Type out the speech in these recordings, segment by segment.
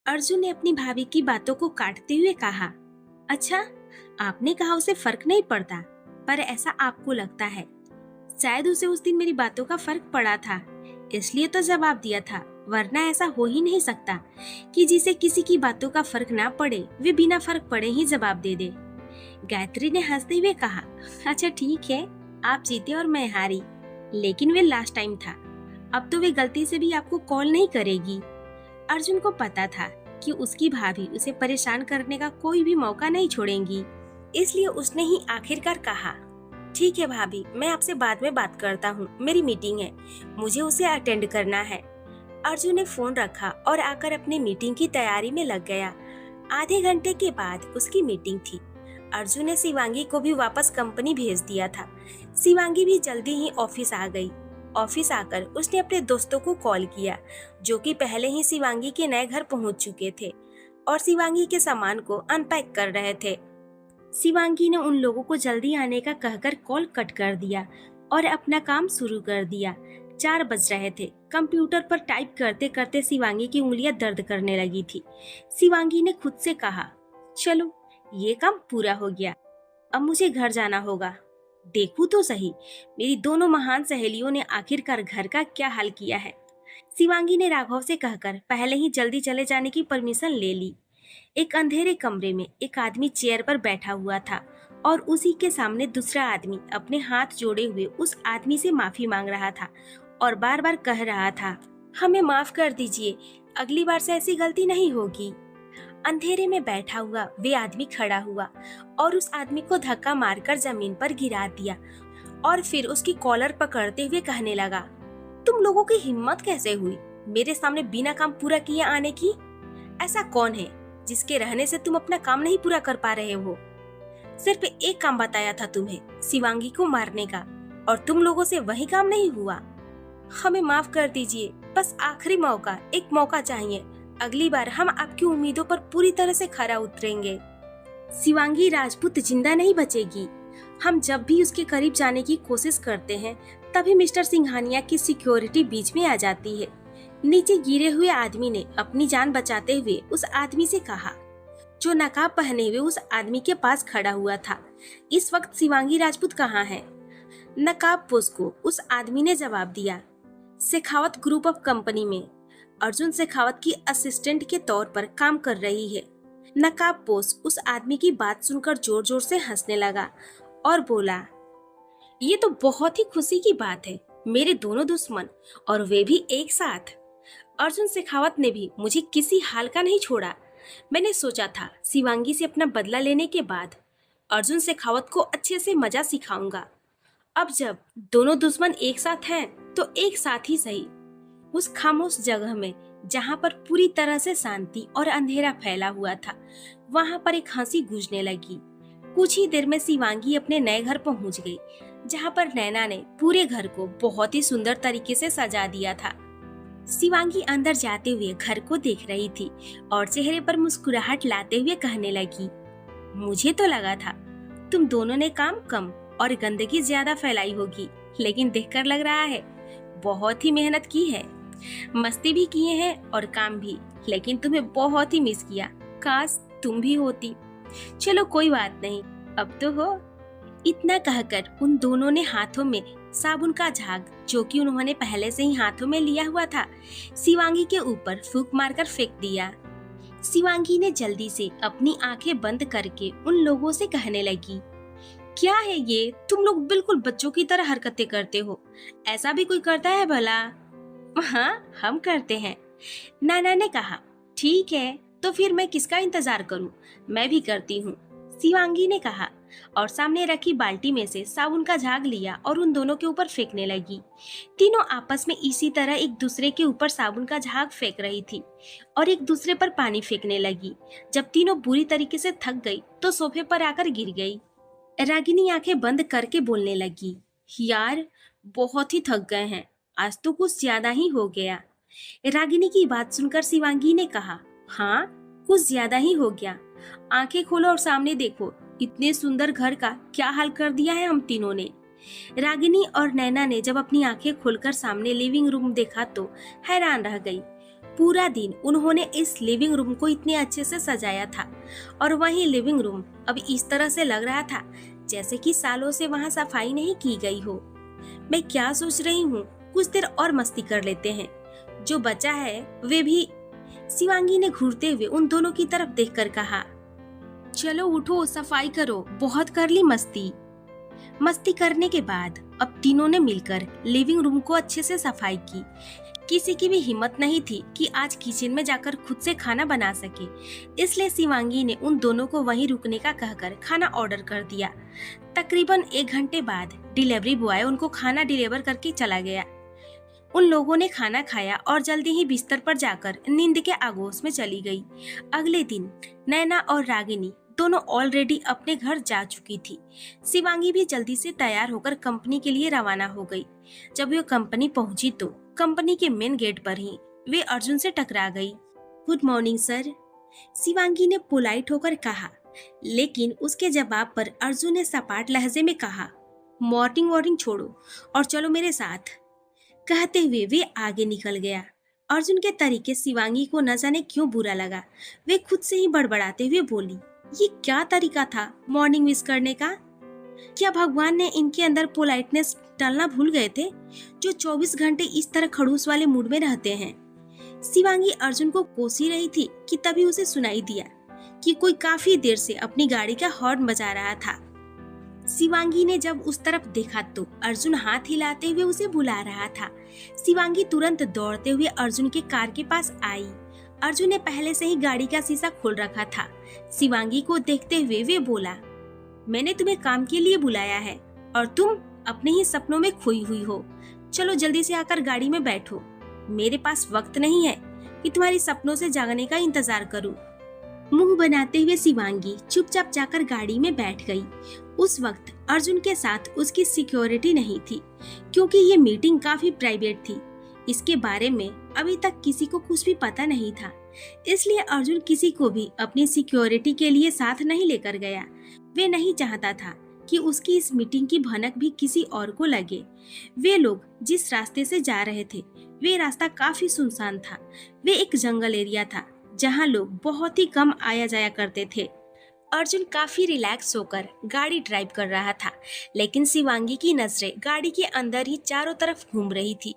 अर्जुन ने अपनी भाभी की बातों को काटते हुए कहा, अच्छा, आपने कहा उसे फर्क नहीं पड़ता, पर ऐसा आपको लगता है। शायद उसे उस दिन मेरी बातों का फर्क पड़ा था, इसलिए तो जवाब दिया था, वरना ऐसा हो ही नहीं सकता कि जिसे किसी की बातों का फर्क ना पड़े वे बिना फर्क पड़े ही जवाब दे दे। गायत्री ने हंसते हुए कहा, अच्छा ठीक है, आप जीते और मैं हारी, लेकिन वे लास्ट टाइम था। अब तो वे गलती से भी आपको कॉल नहीं करेगी। अर्जुन को पता था कि उसकी भाभी उसे परेशान करने का कोई भी मौका नहीं छोड़ेंगी, इसलिए उसने ही आखिरकार कहा, ठीक है भाभी, मैं आपसे बाद में बात करता हूँ, मेरी मीटिंग है, मुझे उसे अटेंड करना है। अर्जुन ने फोन रखा और आकर अपनी मीटिंग की तैयारी में लग गया। आधे घंटे के बाद उसकी मीटिंग थी। अर्जुन ने शिवांगी को भी वापस कंपनी भेज दिया था। शिवांगी भी जल्दी ही ऑफिस आ गई। ऑफिस आकर उसने अपने दोस्तों को कॉल किया, जो कि पहले ही शिवांगी के नए घर पहुंच चुके थे और शिवांगी के सामान को अनपैक कर रहे थे। शिवांगी ने उन लोगों को जल्दी आने का कहकर कॉल कट कर दिया और अपना काम शुरू कर दिया। 4 बज रहे थे। कंप्यूटर पर टाइप करते करते शिवांगी की उंगलियां दर्द करने लगी थी। शिवांगी ने खुद से कहा, चलो ये काम पूरा हो गया, अब मुझे घर जाना होगा। देखूं तो सही, मेरी दोनों महान सहेलियों ने आखिरकार घर का क्या हाल किया है। शिवांगी ने राघव से कहकर पहले ही जल्दी चले जाने की परमिशन ले ली। एक अंधेरे कमरे में एक आदमी चेयर पर बैठा हुआ था और उसी के सामने दूसरा आदमी अपने हाथ जोड़े हुए उस आदमी से माफी मांग रहा था और बार बार कह रहा था, हमें माफ कर दीजिए, अगली बार से ऐसी गलती नहीं होगी। अंधेरे में बैठा हुआ वे आदमी खड़ा हुआ और उस आदमी को धक्का मारकर जमीन पर गिरा दिया और फिर उसकी कॉलर पकड़ते हुए कहने लगा, तुम लोगों की हिम्मत कैसे हुई मेरे सामने बिना काम पूरा किए आने की? ऐसा कौन है जिसके रहने से तुम अपना काम नहीं पूरा कर पा रहे हो? सिर्फ एक काम बताया था तुम्हें, शिवांगी को मारने का, और तुम लोगों से वही काम नहीं हुआ। हमें माफ कर दीजिए, बस आखिरी मौका, एक मौका चाहिए, अगली बार हम आपकी उम्मीदों पर पूरी तरह से खरा उतरेंगे। शिवांगी राजपूत जिंदा नहीं बचेगी। हम जब भी उसके करीब जाने की कोशिश करते हैं तभी मिस्टर सिंघानिया की सिक्योरिटी बीच में आ जाती है। नीचे गिरे हुए आदमी ने अपनी जान बचाते हुए उस आदमी से कहा, जो नकाब पहने हुए उस आदमी के पास खड़ा हुआ था, इस वक्त शिवांगी राजपूत कहाँ है? नकाबपोश को उस आदमी ने जवाब दिया, शेखावत ग्रुप ऑफ कंपनी में अर्जुन शेखावत की असिस्टेंट के तौर पर काम कर रही है। नकाबपोश उस आदमी की बात सुनकर जोर जोर से हंसने लगा और बोला, ये तो बहुत ही खुशी की बात है, मेरे दोनों दुश्मन और वे भी एक साथ। अर्जुन शेखावत ने भी मुझे किसी हाल का नहीं छोड़ा। मैंने सोचा था शिवांगी से अपना बदला लेने के बाद अर्जुन शेखावत को अच्छे से मजा सिखाऊंगा। अब जब दोनों दुश्मन एक साथ हैं तो एक साथ ही सही। उस खामोश जगह में जहाँ पर पूरी तरह से शांति और अंधेरा फैला हुआ था, वहाँ पर एक हंसी गूंजने लगी। कुछ ही देर में शिवांगी अपने नए घर पहुँच गई, जहाँ पर नैना ने पूरे घर को बहुत ही सुंदर तरीके से सजा दिया था। शिवांगी अंदर जाते हुए घर को देख रही थी और चेहरे पर मुस्कुराहट लाते हुए कहने लगी, मुझे तो लगा था तुम दोनों ने काम कम और गंदगी ज्यादा फैलाई होगी, लेकिन देखकर लग रहा है बहुत ही मेहनत की है, मस्ती भी किए हैं और काम भी, लेकिन तुम्हें बहुत ही मिस किया, काश तुम भी होती। चलो कोई बात नहीं, अब तो हो। इतना कहकर उन दोनों ने हाथों में साबुन का झाग, जो कि उन्होंने पहले से ही हाथों में लिया हुआ था, शिवांगी के ऊपर फूंक मारकर फेंक दिया। शिवांगी ने जल्दी से अपनी आंखें बंद करके उन लोगों से कहने लगी, क्या है ये, तुम लोग बिल्कुल बच्चों की तरह हरकतें करते हो, ऐसा भी कोई करता है भला? हाँ, हम करते हैं। नाना ने कहा, ठीक है, तो फिर मैं किसका इंतजार करूं, मैं भी करती हूँ, शिवांगी ने कहा और सामने रखी बाल्टी में से साबुन का झाग लिया और उन दोनों के ऊपर फेंकने लगी। तीनों आपस में इसी तरह एक दूसरे के ऊपर साबुन का झाग फेंक रही थी और एक दूसरे पर पानी फेंकने लगी। जब तीनों बुरी तरीके से थक गई तो सोफे पर आकर गिर गई। रागिनी आंखें बंद करके बोलने लगी, यार बहुत ही थक गए हैं, आज तो कुछ ज्यादा ही हो गया। रागिनी की बात सुनकर शिवांगी ने कहा, हाँ कुछ ज्यादा ही हो गया, आंखें खोलो और सामने देखो, इतने सुंदर घर का क्या हाल कर दिया है हम तीनों ने। रागिनी और नैना ने जब अपनी आंखें खोलकर सामने लिविंग रूम देखा तो हैरान रह गई। पूरा दिन उन्होंने इस लिविंग रूम को इतने अच्छे से सजाया था और वही लिविंग रूम अब इस तरह से लग रहा था जैसे कि सालों से वहाँ सफाई नहीं की गई हो। मैं क्या सोच रही हूँ, कुछ देर और मस्ती कर लेते हैं, जो बचा है वे भी। शिवांगी ने घूरते हुए उन दोनों की तरफ देखकर कहा, चलो उठो, सफाई करो, बहुत कर ली मस्ती। मस्ती करने के बाद अब तीनों ने मिलकर लिविंग रूम को अच्छे से सफाई की। किसी की भी हिम्मत नहीं थी कि आज किचन में जाकर खुद से खाना बना सके, इसलिए शिवांगी ने उन दोनों को वहीं रुकने का कहकर खाना ऑर्डर कर दिया। तकरीबन 1 घंटे बाद डिलीवरी बॉय उनको खाना डिलीवर करके चला गया। उन लोगों ने खाना खाया और जल्दी ही बिस्तर पर जाकर नींद के आगोश में चली गई। अगले दिन नैना और रागिनी दोनों ऑलरेडी अपने घर जा चुकी थी। शिवांगी भी जल्दी से तैयार होकर कंपनी के लिए रवाना हो गई। जब वो कंपनी पहुंची तो कंपनी के मेन गेट पर ही वे अर्जुन से टकरा गई। गुड मॉर्निंग सर, शिवांगी ने पोलाइट होकर कहा, लेकिन उसके जवाब पर अर्जुन ने सपाट लहजे में कहा, मॉर्निंग वॉर्निंग छोड़ो और चलो मेरे साथ। कहते हुए वे आगे निकल गया। अर्जुन के तरीके शिवांगी को न जाने क्यों बुरा लगा। वे खुद से ही बड़बड़ाते हुए बोली, ये क्या तरीका था मॉर्निंग विश करने का? क्या भगवान ने इनके अंदर पोलाइटनेस डालना भूल गए थे, जो 24 घंटे इस तरह खड़ूस वाले मूड में रहते हैं? शिवांगी अर्जुन को कोस ही रही थी कि तभी उसे सुनाई दिया कि कोई काफी देर से अपनी गाड़ी का हॉर्न बजा रहा था। शिवांगी ने जब उस तरफ देखा तो अर्जुन हाथ हिलाते हुए उसे बुला रहा था। शिवांगी तुरंत दौड़ते हुए अर्जुन के कार के पास आई। अर्जुन ने पहले से ही गाड़ी का शीशा खोल रखा था। शिवांगी को देखते हुए वे बोला, मैंने तुम्हें काम के लिए बुलाया है और तुम अपने ही सपनों में खोई हुई हो। चलो जल्दी से आकर गाड़ी में बैठो, मेरे पास वक्त नहीं है कि तुम्हारी सपनों से जागने का इंतजार करूं। मुंह बनाते हुए शिवांगी चुपचाप जाकर गाड़ी में बैठ गई। उस वक्त अर्जुन के साथ उसकी सिक्योरिटी नहीं थी, क्योंकि ये मीटिंग काफी प्राइवेट थी। इसके बारे में अभी तक किसी को कुछ भी पता नहीं था, इसलिए अर्जुन किसी को भी अपनी सिक्योरिटी के लिए साथ नहीं लेकर गया। वे नहीं चाहता था कि उसकी इस मीटिंग की भनक भी किसी और को लगे। वे लोग जिस रास्ते से जा रहे थे वे रास्ता काफी सुनसान था। वे एक जंगल एरिया था जहां लोग बहुत ही कम आया जाया करते थे। अर्जुन काफी रिलैक्स होकर गाड़ी ड्राइव कर रहा था, लेकिन शिवांगी की नजरें गाड़ी के अंदर ही चारों तरफ घूम रही थी।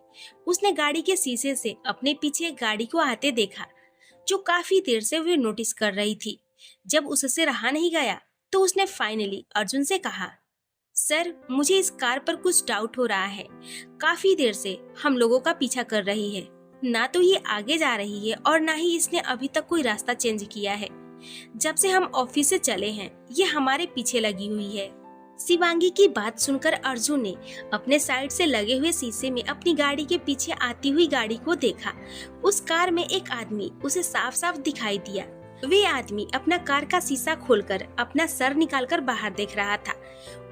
उसने गाड़ी के शीशे से अपने पीछे गाड़ी को आते देखा, जो काफी देर से वे नोटिस कर रही थी। जब उससे रहा नहीं गया तो उसने फाइनली अर्जुन से कहा, सर मुझे इस कार पर कुछ डाउट हो रहा है। काफी देर से हम लोगों का पीछा कर रही है, ना तो ये आगे जा रही है और ना ही इसने अभी तक कोई रास्ता चेंज किया है। जब से हम ऑफिस से चले हैं ये हमारे पीछे लगी हुई है। शिवांगी की बात सुनकर अर्जुन ने अपने साइड से लगे हुए शीशे में अपनी गाड़ी के पीछे आती हुई गाड़ी को देखा। उस कार में एक आदमी उसे साफ साफ दिखाई दिया। वे आदमी अपना कार का शीशा खोलकर अपना सर निकालकर बाहर देख रहा था।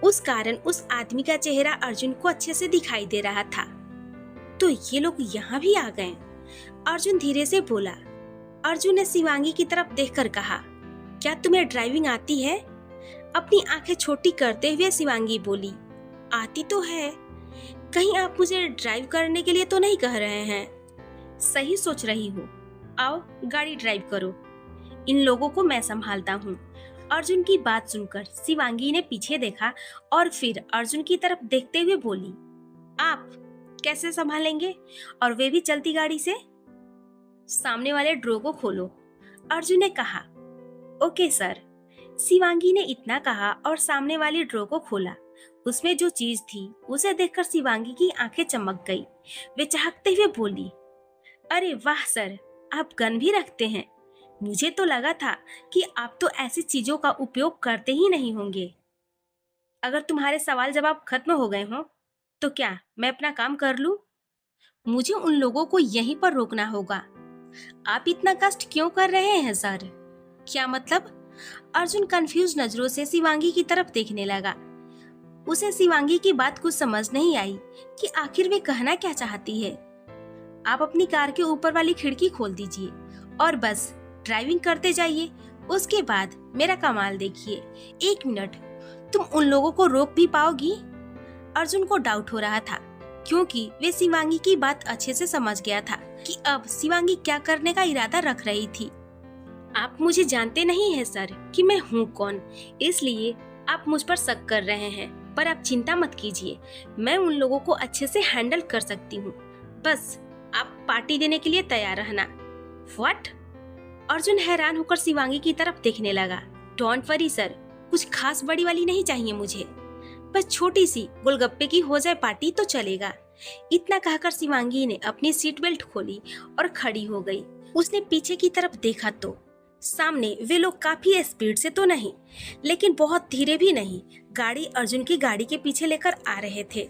उस कारण उस आदमी का चेहरा अर्जुन को अच्छे से दिखाई दे रहा था। तो ये लोग यहाँ भी आ गए, अर्जुन धीरे से बोला। अर्जुन ने शिवांगी की तरफ देखकर कहा, क्या तुम्हें ड्राइविंग आती है? अपनी आंखें छोटी करते हुए शिवांगी बोली, आती तो है। कहीं आप मुझे ड्राइव करने के लिए तो नहीं कह रहे हैं? सही सोच रही हो, आओ गाड़ी ड्राइव करो, इन लोगों को मैं संभालता हूँ। अर्जुन की बात सुनकर शिवांगी ने पीछे देखा और फिर अर्जुन की तरफ देखते हुए बोली, आप कैसे संभालेंगे, और वे भी चलती गाड़ी से? सामने वाले ड्रॉ को खोलो, अर्जुन ने कहा। Okay sir. शिवांगी ने इतना कहा और सामने वाली ड्रॉ को खोला। उसमें जो चीज थी उसे देखकर शिवांगी की आंखें चमक गई। वे चहकते हुए बोली, अरे वाह सर, आप गन भी रखते हैं। मुझे तो लगा था कि आप तो ऐसी चीजों का उपयोग करते ही नहीं होंगे। अगर तुम्हारे सवाल जवाब खत्म हो गए हों तो क्या मैं अपना काम कर लूं? मुझे उन लोगों को यहीं पर रोकना होगा। आप इतना कष्ट क्यों कर रहे हैं सर? क्या मतलब? अर्जुन कंफ्यूज नजरों से शिवांगी की तरफ देखने लगा। उसे शिवांगी की बात कुछ समझ नहीं आई कि आखिर वे कहना क्या चाहती है। आप अपनी कार के ऊपर वाली खिड़की खोल दीजिए और बस ड्राइविंग करते जाइए, उसके बाद मेरा कमाल देखिए। 1 मिनट, तुम उन लोगों को रोक भी पाओगी? अर्जुन को डाउट हो रहा था, क्योंकि वे शिवांगी की बात अच्छे से समझ गया था। कि अब शिवांगी क्या करने का इरादा रख रही थी। आप मुझे जानते नहीं हैं सर कि मैं हूँ कौन, इसलिए आप मुझ पर शक कर रहे हैं, पर आप चिंता मत कीजिए, मैं उन लोगों को अच्छे से हैंडल कर सकती हूँ। बस आप पार्टी देने के लिए तैयार रहना। व्हाट? अर्जुन हैरान होकर शिवांगी की तरफ देखने लगा। डोंट वरी सर, कुछ खास बड़ी वाली नहीं चाहिए मुझे, बस छोटी सी गोलगप्पे की हो जाए पार्टी तो चलेगा। इतना कहकर शिवांगी ने अपनी सीट बेल्ट खोली और खड़ी हो गई। उसने पीछे की तरफ देखा तो सामने वे लोग काफी स्पीड से तो नहीं, लेकिन बहुत धीरे भी नहीं, गाड़ी अर्जुन की गाड़ी के पीछे लेकर आ रहे थे।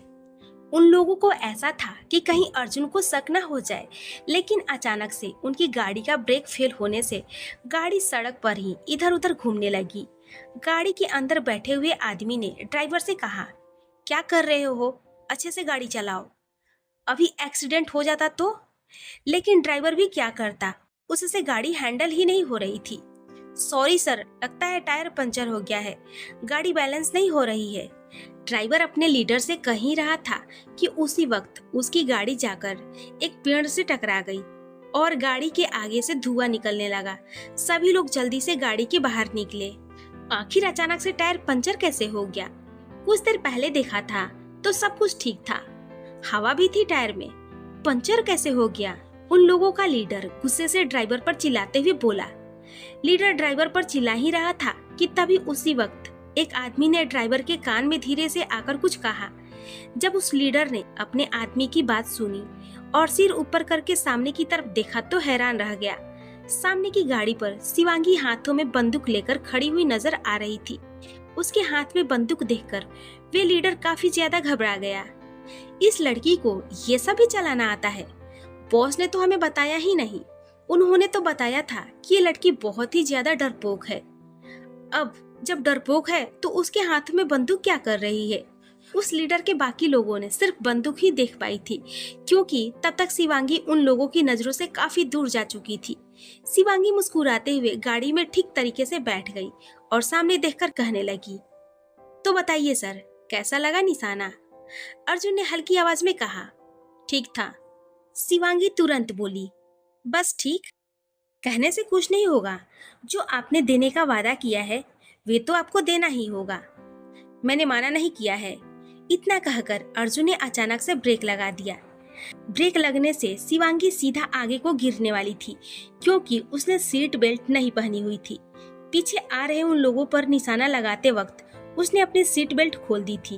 उन लोगों को ऐसा था कि कहीं अर्जुन को शक न हो जाए, लेकिन अचानक से उनकी गाड़ी का ब्रेक फेल होने से गाड़ी सड़क पर ही इधर उधर घूमने लगी। गाड़ी के अंदर बैठे हुए आदमी ने ड्राइवर से कहा, क्या कर रहे हो, अच्छे से गाड़ी चलाओ, अभी एक्सीडेंट हो जाता तो। लेकिन ड्राइवर भी क्या करता, उससे गाड़ी हैंडल ही नहीं हो रही थी। सॉरी सर, लगता है टायर पंचर हो गया है, गाड़ी बैलेंस नहीं हो रही है। ड्राइवर अपने लीडर से कह ही रहा था कि उसी वक्त उसकी गाड़ी जाकर एक पेड़ से टकरा गई और गाड़ी के आगे से धुआं निकलने लगा। सभी लोग जल्दी से गाड़ी के बाहर निकले। आखिर अचानक से टायर पंचर कैसे हो गया? कुछ देर पहले देखा था तो सब कुछ ठीक था, हवा भी थी टायर में, पंचर कैसे हो गया? उन लोगों का लीडर गुस्से से ड्राइवर पर चिल्लाते हुए बोला। लीडर ड्राइवर पर चिल्ला ही रहा था कि तभी उसी वक्त एक आदमी ने ड्राइवर के कान में धीरे से आकर कुछ कहा। जब उस लीडर ने अपने आदमी की बात सुनी और सिर ऊपर करके सामने की तरफ देखा तो हैरान रह गया। सामने की गाड़ी पर शिवांगी हाथों में बंदूक लेकर खड़ी हुई नजर आ रही थी। उसके हाथ में बंदूक देखकर वे लीडर काफी ज्यादा घबरा गया। इस लड़की को ये सब भी चलाना आता है? बॉस ने तो हमें बताया ही नहीं। उन्होंने तो बताया था कि ये लड़की बहुत ही ज्यादा डरपोक है। अब जब डरपोक है तो उसके हाथ में बंदूक क्या कर रही है? उस लीडर के बाकी लोगों ने सिर्फ बंदूक ही देख पाई थी, क्योंकि तब तक शिवांगी उन लोगों की नजरों से काफी दूर जा चुकी थी। शिवांगी मुस्कुराते हुए गाड़ी में ठीक तरीके से बैठ गई और सामने देखकर कहने लगी, तो बताइए सर, कैसा लगा निशाना? अर्जुन ने हल्की आवाज में कहा। ठीक था। शिवांगी तुरंत बोली, बस ठीक? कहने से कुछ नहीं होगा, जो आपने देने का वादा किया है वे तो आपको देना ही होगा। मैंने माना नहीं किया है। इतना कहकर अर्जुन ने अचानक से ब्रेक लगा दिया। ब्रेक लगने से शिवांगी सीधा आगे को गिरने वाली थी, क्योंकि उसने सीट बेल्ट नहीं पहनी हुई थी। पीछे आ रहे उन लोगों पर निशाना लगाते वक्त उसने अपनी सीट बेल्ट खोल दी थी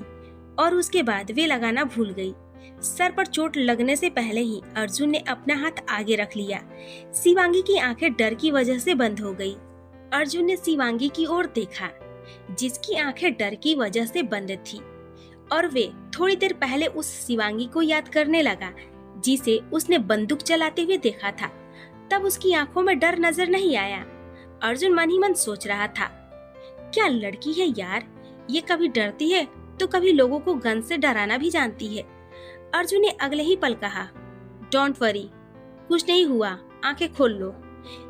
और उसके बाद वे लगाना भूल गई। सर पर चोट लगने से पहले ही अर्जुन ने अपना हाथ आगे रख लिया। शिवांगी की आंखें डर की वजह से बंद हो गई। अर्जुन ने शिवांगी की ओर देखा, जिसकी आंखें डर की वजह से बंद थी, और वे थोड़ी देर पहले उस शिवांगी को याद करने लगा जिसे उसने बंदूक चलाते हुए देखा था। तब उसकी आंखों में डर नजर नहीं आया। अर्जुन मन ही मन सोच रहा था, क्या लड़की है यार, ये कभी डरती है तो कभी लोगों को गन से डराना भी जानती है। अर्जुन ने अगले ही पल कहा, डोंट वरी, कुछ नहीं हुआ, आंखें खोल लो।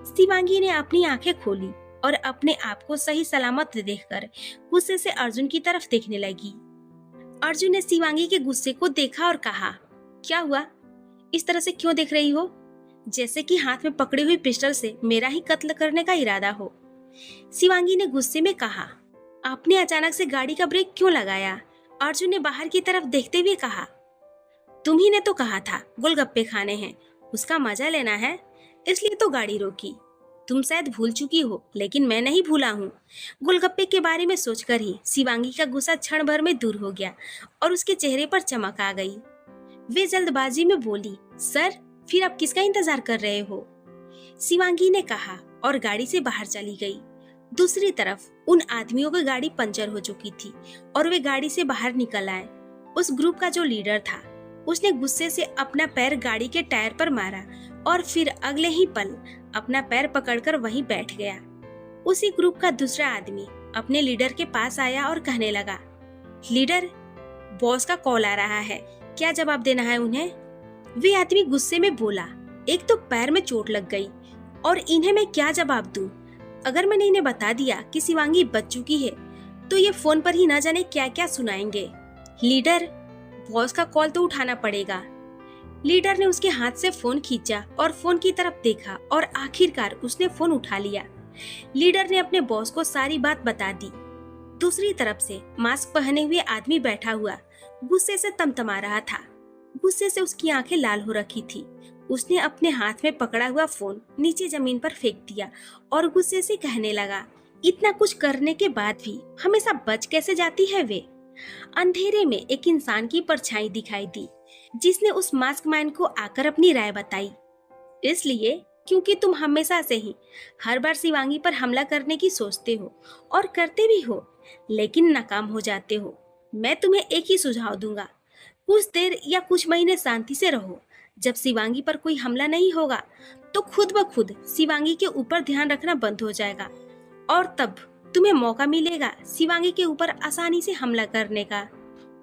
शिवांगी ने अपनी आंखें खोली और अपने आप को सही सलामत देखकर गुस्से से अर्जुन की तरफ देखने लगी। अर्जुन ने शिवांगी के गुस्से को देखा और कहा, क्या हुआ, इस तरह से क्यों देख रही हो, जैसे कि हाथ में पकड़ी हुई पिस्टल से मेरा ही कत्ल करने का इरादा हो। शिवांगी ने गुस्से में कहा, आपने अचानक से गाड़ी का ब्रेक क्यों लगाया? अर्जुन ने बाहर की तरफ देखते हुए कहा, तुम्ही ने तो कहा था गोलगप्पे खाने हैं, उसका मजा लेना है, इसलिए तो गाड़ी रोकी। तुम शायद भूल चुकी हो, लेकिन मैं नहीं भूला हूँ। गोलगप्पे के बारे में सोचकर ही शिवांगी का गुस्सा क्षण भर में दूर हो गया और उसके चेहरे पर चमक आ गई। वे जल्दबाजी में बोली, सर, फिर आप किसका इंतजार कर रहे हो? शिवांगी ने कहा और गाड़ी से बाहर चली गई। दूसरी तरफ उन आदमियों की गाड़ी पंचर हो चुकी थी और वे गाड़ी से बाहर निकल आए। उस ग्रुप का जो लीडर था उसने गुस्से से अपना पैर गाड़ी के टायर पर मारा और फिर अगले ही पल अपना पैर पकड़कर वहीं बैठ गया। उसी ग्रुप का दूसरा आदमी अपने लीडर के पास आया और कहने लगा, लीडर, बॉस का कॉल आ रहा है, क्या जवाब देना है उन्हें? वे आदमी गुस्से में बोला, एक तो पैर में चोट लग गई और इन्हें मैं क्या जवाब दूं? अगर मैंने इन्हें बता दिया कि शिवांगी बच चुकी है तो ये फोन पर ही न जाने क्या क्या सुनाएंगे। लीडर, बॉस का कॉल तो उठाना पड़ेगा। लीडर ने उसके हाथ से फोन खींचा और फोन की तरफ देखा और आखिरकार उसने फोन उठा लिया। लीडर ने अपने बॉस को सारी बात बता दी। दूसरी तरफ से मास्क पहने हुए आदमी बैठा हुआ गुस्से से तमतमा रहा था। गुस्से से उसकी आंखें लाल हो रखी थी। उसने अपने हाथ में पकड़ा हुआ फोन नीचे जमीन पर फेंक दिया और गुस्से से कहने लगा, इतना कुछ करने के बाद भी हमेशा बच कैसे जाती है वे। अंधेरे में एक इंसान की परछाई दिखाई दी जिसने उस मास्क मैन को आकर अपनी राय बताई। इसलिए क्योंकि तुम हमेशा से ही हर बार शिवांगी पर हमला करने की सोचते हो और करते भी हो, लेकिन नाकाम हो जाते हो। मैं तुम्हें एक ही सुझाव दूंगा, कुछ देर या कुछ महीने शांति से रहो। जब शिवांगी पर कोई हमला नहीं होगा तो खुद ब खुद शिवांगी के ऊपर ध्यान रखना बंद हो जाएगा और तब तुम्हें मौका मिलेगा शिवांगी के ऊपर आसानी से हमला करने का।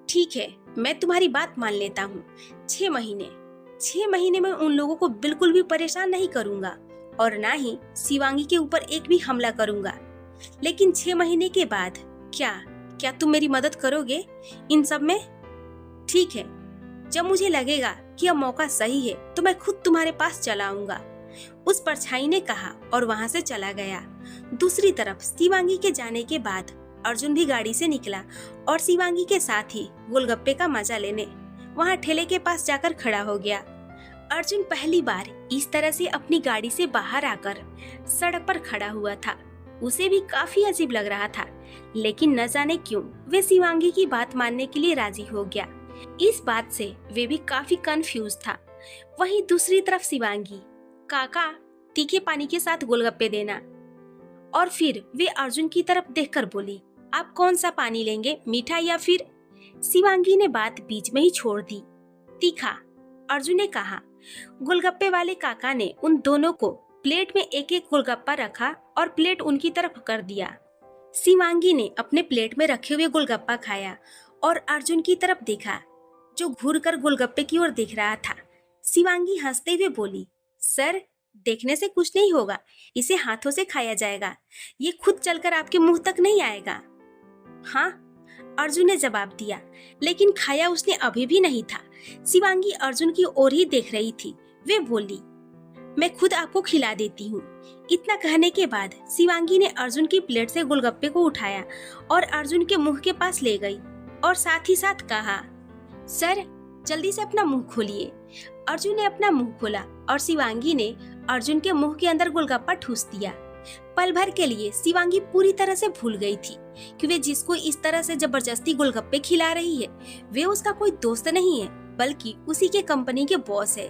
ठीक है, मैं तुम्हारी बात मान लेता हूँ। 6 महीने में उन लोगों को बिल्कुल भी परेशान नहीं करूँगा और ना ही शिवांगी के ऊपर एक भी हमला करूँगा। लेकिन 6 महीने के बाद क्या तुम मेरी मदद करोगे इन सब में? ठीक है, जब मुझे लगेगा कि अब मौका सही है तो मैं खुद तुम्हारे पास चला आऊंगा, उस परछाई ने कहा और वहां से चला गया। दूसरी तरफ शिवांगी के जाने के बाद अर्जुन भी गाड़ी से निकला और शिवांगी के साथ ही गोलगप्पे का मजा लेने वहां ठेले के पास जाकर खड़ा हो गया। अर्जुन पहली बार इस तरह से अपनी गाड़ी से बाहर आकर सड़क पर खड़ा हुआ था। उसे भी काफी अजीब लग रहा था, लेकिन न जाने क्यों वे शिवांगी की बात मानने के लिए राजी हो गया। इस बात से वे भी काफी कंफ्यूज था। वहीं दूसरी तरफ शिवांगी, काका तीखे पानी के साथ गोलगप्पे देना। और फिर वे अर्जुन की तरफ देखकर बोली, आप कौन सा पानी लेंगे, मीठा या फिर? शिवांगी ने बात बीच में ही छोड़ दी। तीखा, अर्जुन ने कहा। गोलगप्पे वाले काका ने उन दोनों को प्लेट में एक एक गोलगप्पा रखा और प्लेट उनकी तरफ कर दिया। शिवांगी ने अपने प्लेट में रखे हुए गोलगप्पा खाया और अर्जुन की तरफ देखा जो घूरकर गोलगप्पे की ओर देख रहा था। शिवांगी हंसते हुए बोली, सर देखने से कुछ नहीं होगा, इसे हाथों से खाया जाएगा, ये खुद चलकर आपके मुंह तक नहीं आएगा। हाँ, अर्जुन ने जवाब दिया, लेकिन खाया उसने अभी भी नहीं था। शिवांगी अर्जुन की ओर ही देख रही थी। वे बोली, मैं खुद आपको खिला देती हूँ। इतना कहने के बाद शिवांगी ने अर्जुन की प्लेट से गोलगप्पे को उठाया और अर्जुन के मुंह के पास ले गई और साथ ही साथ कहा, सर जल्दी से अपना मुंह खोलिए। अर्जुन ने अपना मुंह खोला और शिवांगी ने अर्जुन के मुंह के अंदर गोलगप्पा ठूस दिया। पल भर के लिए शिवांगी पूरी तरह से भूल गई थी कि वे जिसको इस तरह से जबरदस्ती गोलगप्पे खिला रही है वे उसका कोई दोस्त नहीं है, बल्कि उसी के कंपनी के बॉस है।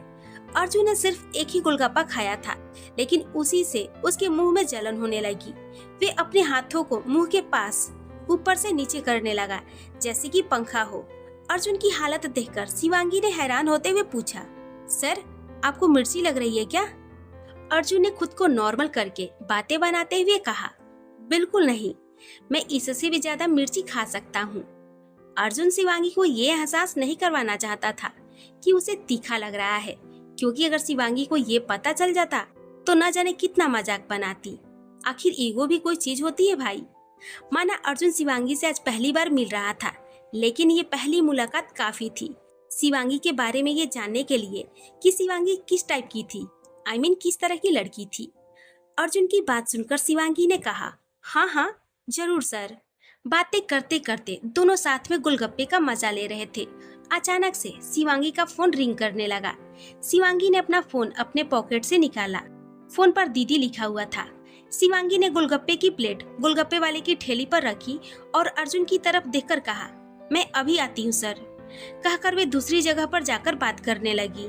अर्जुन ने सिर्फ एक ही गोलगप्पा खाया था, लेकिन उसी से उसके मुंह में जलन होने लगी। वे अपने हाथों को मुंह के पास ऊपर से नीचे करने लगा जैसे कि पंखा हो। अर्जुन की हालत देखकर शिवांगी ने हैरान होते हुए पूछा, सर आपको मिर्ची लग रही है क्या? अर्जुन ने खुद को नॉर्मल करके बातें बनाते हुए कहा, बिल्कुल नहीं, मैं इससे भी ज्यादा मिर्ची खा सकता हूँ। अर्जुन शिवांगी को ये एहसास नहीं करवाना चाहता था कि उसे तीखा लग रहा है, क्योंकि अगर शिवांगी को ये पता चल जाता तो न जाने कितना मजाक बनाती। आखिर ईगो भी कोई चीज होती है भाई। माना अर्जुन शिवांगी से आज पहली बार मिल रहा था, लेकिन ये पहली मुलाकात काफी थी शिवांगी के बारे में ये जानने के लिए कि शिवांगी किस टाइप की थी, किस तरह की लड़की थी। अर्जुन की बात सुनकर शिवांगी ने कहा, हाँ जरूर सर। बातें करते करते दोनों साथ में गोलगप्पे का मजा ले रहे थे। अचानक से शिवांगी का फोन रिंग करने लगा। शिवांगी ने अपना फोन अपने पॉकेट से निकाला। फोन पर दीदी लिखा हुआ था। शिवांगी ने गोलगप्पे की प्लेट गोलगप्पे वाले की ठेली पर रखी और अर्जुन की तरफ देखकर कहा, मैं अभी आती हूँ सर। कहकर वे दूसरी जगह पर जाकर बात करने लगी।